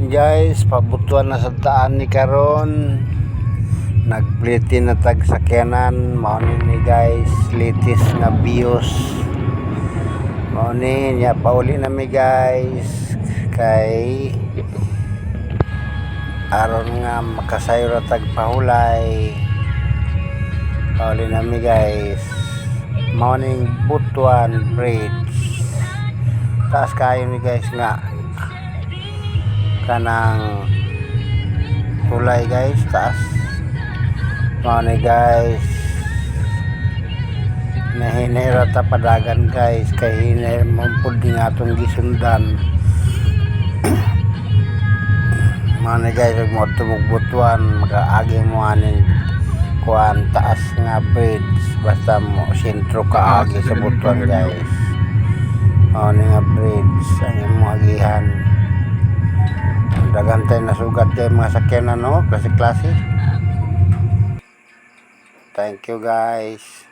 Guys, pabutuan na sa daan ni karon. Nagpliti na tag sakyanan. Mao ni guys, litis nga bios. Mao ni nya pauli na mi guys kay aron nga makasayo ra tag pahulay. Pauli na mi guys. Mao ning Butuan Bridge. Taas kayo ni guys nga kanang tulay guys, taas mao ni guys. Nahinay ta padagan guys kay hinay mampud din atong gisundan. Mao ni guys mo tumog Butuan makaagi mo aning kuan taas nga bridge basta mo sentro kaagi sa Butuan guys. Mao ni nga bridge ang imong agihan. Dagan tayo nasugat tayo mga sakyanan, no? Klase-klase. Thank you guys.